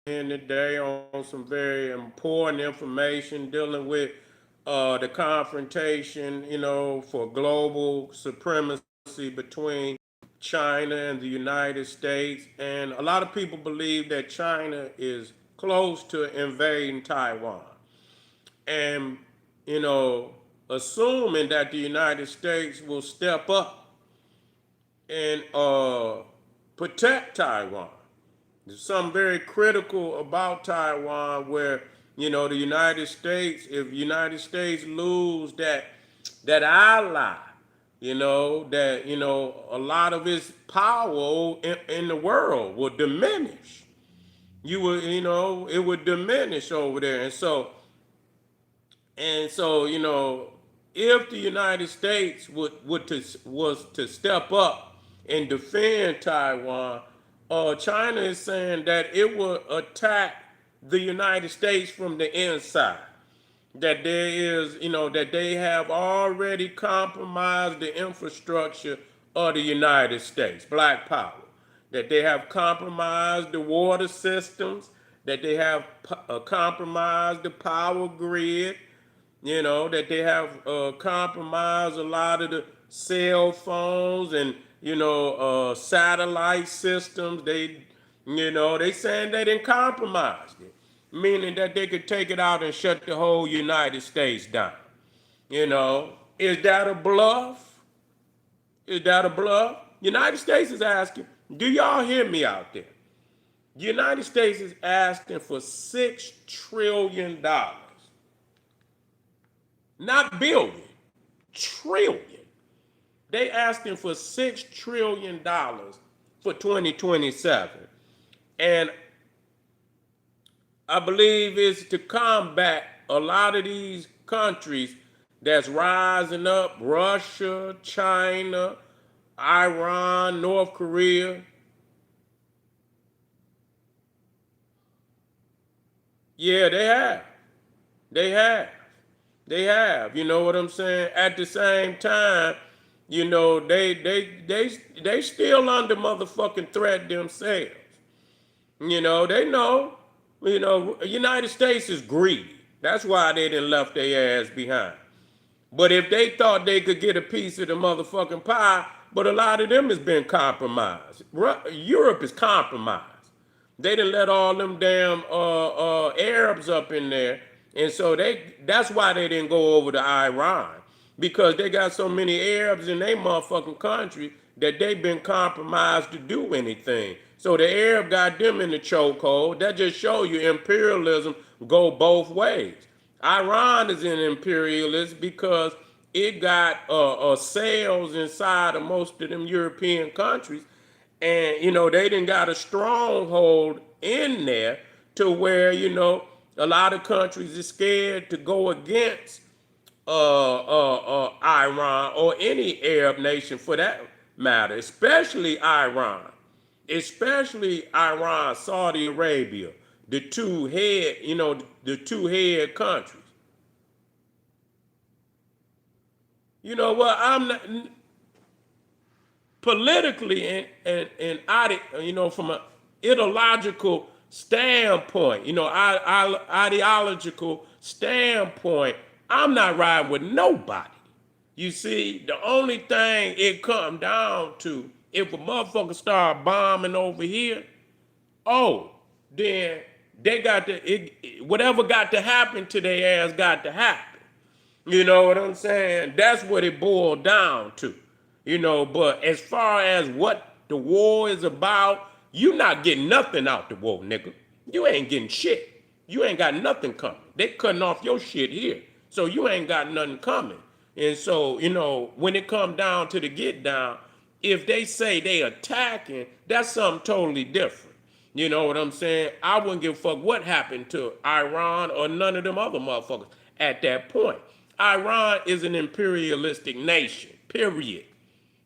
today on some very important information dealing with the confrontation, for global supremacy between China and the United States. And a lot of people believe that China is close to invading Taiwan. And, you know, assuming that the United States will step up and protect Taiwan. There's something very critical about Taiwan where, the United States, if the United States lose that ally, that, a lot of its power in the world will diminish. It would diminish over there. And so, if the United States was to step up and defend Taiwan, China is saying that it will attack the United States from the inside. That there is, that they have already compromised the infrastructure of the United States, black power. That they have compromised the water systems, that they have compromised the power grid, that they have compromised a lot of the cell phones and, satellite systems. They saying they didn't compromise it, meaning that they could take it out and shut the whole United States down. Is that a bluff? Is that a bluff? United States is asking, do y'all hear me out there? The United States is asking for $6 trillion. Not billion, trillion. They asking for $6 trillion for 2027. And I believe it's to combat a lot of these countries that's rising up: Russia, China, Iran, North Korea. Yeah, they have. They have. They have. You know what I'm saying? At the same time, they still under motherfucking threat themselves. They know. United States is greedy. That's why they didn't left their ass behind. But if they thought they could get a piece of the motherfucking pie, but a lot of them has been compromised. Europe is compromised. They didn't let all them damn Arabs up in there, and so that's why they didn't go over to Iran, because they got so many Arabs in their motherfucking country that they've been compromised to do anything. So the Arab got them in the chokehold. That just show you imperialism go both ways. Iran is an imperialist because it got sales inside of most of them European countries, and they didn't got a stronghold in there to where a lot of countries are scared to go against Iran or any Arab nation for that matter, especially Iran, Saudi Arabia, the two head countries. You know what? I'm not politically and from an ideological standpoint, ideological standpoint, I'm not riding with nobody. You see, the only thing it come down to, if a motherfucker start bombing over here, oh, then they got whatever got to happen to their ass got to happen. You know what I'm saying? That's what it boiled down to. But as far as what the war is about, you not getting nothing out the war, nigga. You ain't getting shit. You ain't got nothing coming. They cutting off your shit here. So you ain't got nothing coming. And so, when it come down to the get down, if they say they attacking, that's something totally different. You know what I'm saying? I wouldn't give a fuck what happened to Iran or none of them other motherfuckers at that point. Iran is an imperialistic nation, period.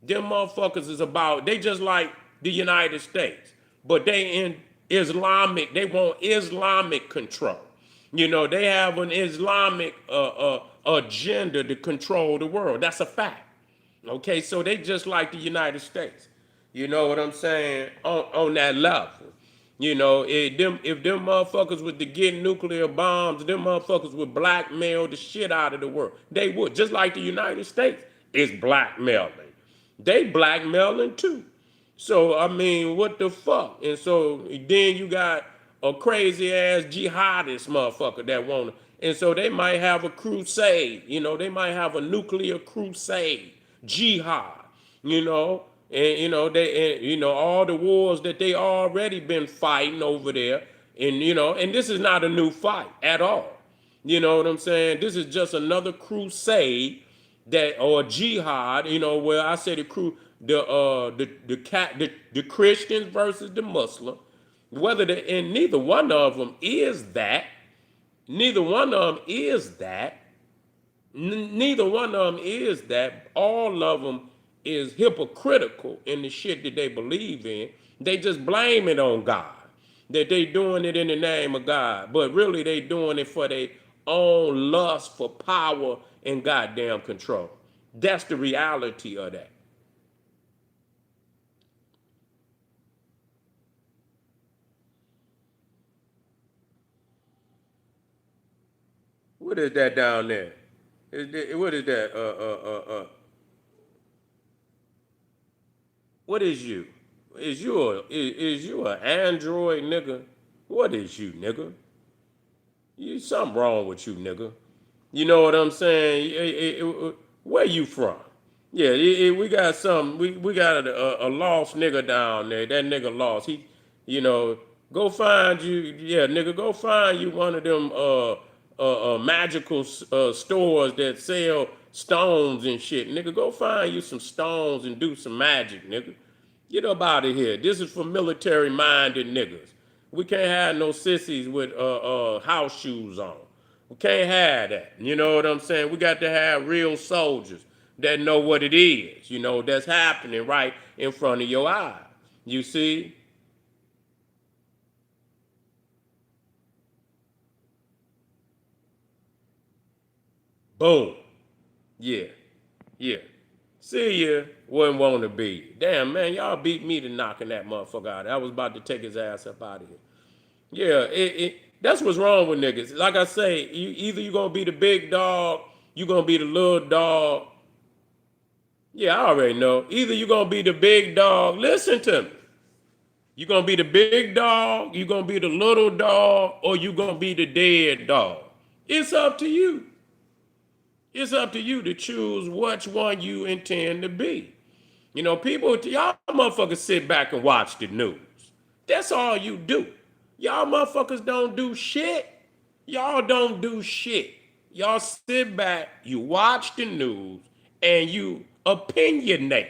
Them motherfuckers is they just like the United States, but they in they want Islamic control. They have an Islamic agenda to control the world. That's a fact. Okay, so they just like the United States. You know what I'm saying? On that level. If them motherfuckers was to get nuclear bombs, them motherfuckers would blackmail the shit out of the world. They would, just like the United States is blackmailing. They blackmailing too. So I mean, what the fuck? And so then you got a crazy ass jihadist motherfucker that wanna, and so they might have a crusade. They might have a nuclear crusade, jihad. And all the wars that they already been fighting over there, and this is not a new fight at all. You know what I'm saying? This is just another crusade that or jihad. Where I say the Christians versus the Muslim. And neither one of them is that. Neither one of them is that. Neither one of them is that. All of them is hypocritical in the shit that they believe in. They just blame it on God. That they doing it in the name of God. But really they doing it for their own lust for power and goddamn control. That's the reality of that. What is that down there? What is that? What is you? Is you an android nigga? What is you, nigga? You something wrong with you, nigga. You know what I'm saying? Where you from? Yeah, we got some. We got a lost nigga down there. That nigga lost. You know, go find you. Yeah, nigga, go find you one of them magical stores that sell stones and shit. Nigga, go find you some stones and do some magic, nigga. Get up out of here. This is for military minded niggas. We can't have no sissies with house shoes on. We can't have that. You know what I'm saying? We got to have real soldiers that know what it is, that's happening right in front of your eyes. You see? Boom. Yeah. Yeah. See ya. Wouldn't want to be. Damn, man, y'all beat me to knocking that motherfucker out. I was about to take his ass up out of here. Yeah, that's what's wrong with niggas. Like I say, either you gonna be the big dog, you gonna be the little dog. Yeah, I already know. Either you gonna be the big dog. Listen to me. You gonna be the big dog, you gonna be the little dog, or you gonna be the dead dog. It's up to you. It's up to you to choose which one you intend to be. People, y'all motherfuckers sit back and watch the news. That's all you do. Y'all motherfuckers don't do shit. Y'all don't do shit. Y'all sit back, you watch the news, and you opinionate.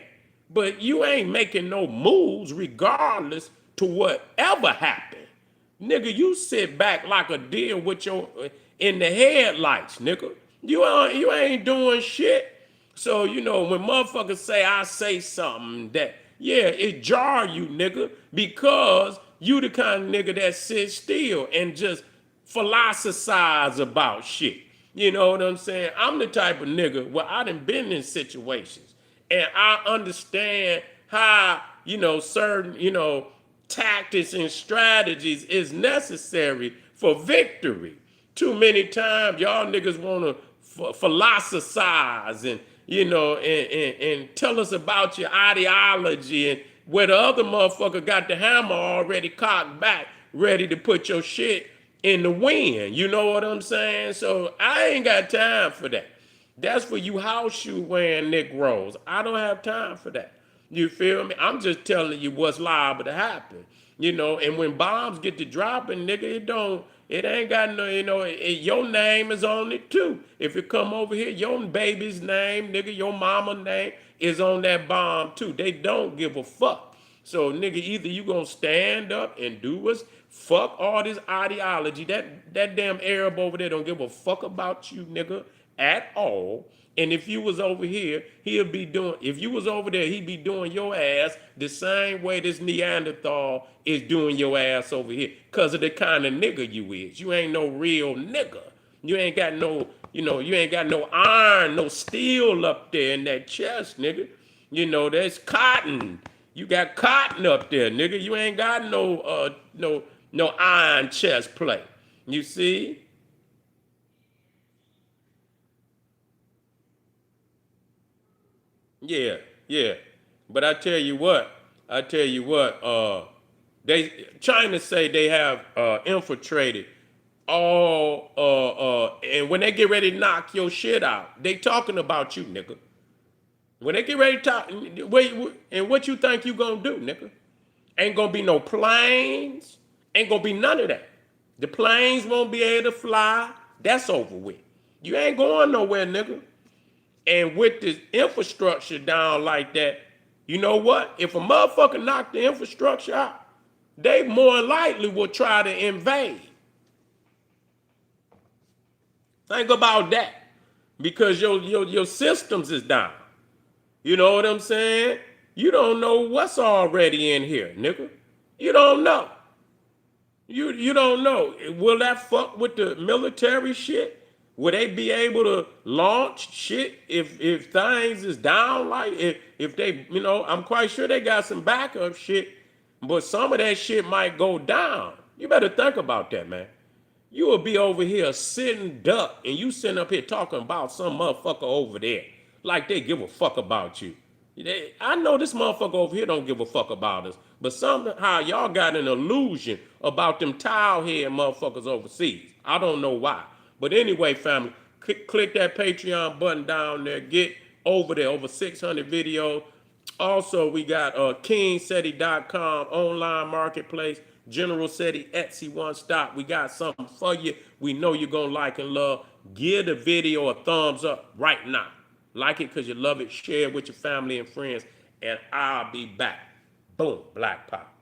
But you ain't making no moves regardless to whatever happened. Nigga, you sit back like a deer with your in the headlights, nigga. You ain't doing shit. So, when motherfuckers say I say something that, yeah, it jar you, nigga, because you the kind of nigga that sits still and just philosophize about shit. You know what I'm saying? I'm the type of nigga where I done been in situations and I understand how, certain, tactics and strategies is necessary for victory. Too many times y'all niggas want to philosophize and and tell us about your ideology and where the other motherfucker got the hammer already cocked back, ready to put your shit in the wind. You know what I'm saying? So I ain't got time for that. That's for you house shoe wearing Negroes. I don't have time for that. You feel me? I'm just telling you what's liable to happen. And when bombs get to dropping, nigga, it ain't got no, your name is on it too. If it come over here, your baby's name, nigga, your mama name is on that bomb too. They don't give a fuck. So, nigga, either you gonna stand up and do what's fuck all this ideology. That damn Arab over there don't give a fuck about you, nigga, at all. And if you was over here, if you was over there, he'd be doing your ass the same way this Neanderthal is doing your ass over here. Cause of the kind of nigga you is. You ain't no real nigga. You ain't got no, you ain't got no iron, no steel up there in that chest, nigga. That's cotton. You got cotton up there, nigga. You ain't got no iron chest plate. You see? Yeah, yeah. But I tell you what, they China say they have infiltrated all and when they get ready to knock your shit out, they talking about you, nigga. When they get ready to talk, and what you think you gonna do, nigga? Ain't gonna be no planes. Ain't gonna be none of that. The planes won't be able to fly. That's over with. You ain't going nowhere, nigga. And with this infrastructure down like that, you know what? If a motherfucker knock the infrastructure out, they more likely will try to invade. Think about that. Because your systems is down. You know what I'm saying? You don't know what's already in here, nigga. You don't know. You don't know. Will that fuck with the military shit? Will they be able to launch shit if things is down like if they I'm quite sure they got some backup shit, but some of that shit might go down. You better think about that, man. You will be over here sitting duck and you sitting up here talking about some motherfucker over there like they give a fuck about you. I know this motherfucker over here don't give a fuck about us, but somehow y'all got an illusion about them towel head motherfuckers overseas. I don't know why. But anyway, family, click that Patreon button down there. Get over there, over 600 videos. Also, we got kingseti.com online marketplace, General Seti, Etsy One Stop. We got something for you. We know you're going to like and love. Give the video a thumbs up right now. Like it because you love it. Share it with your family and friends. And I'll be back. Boom. Black Pop.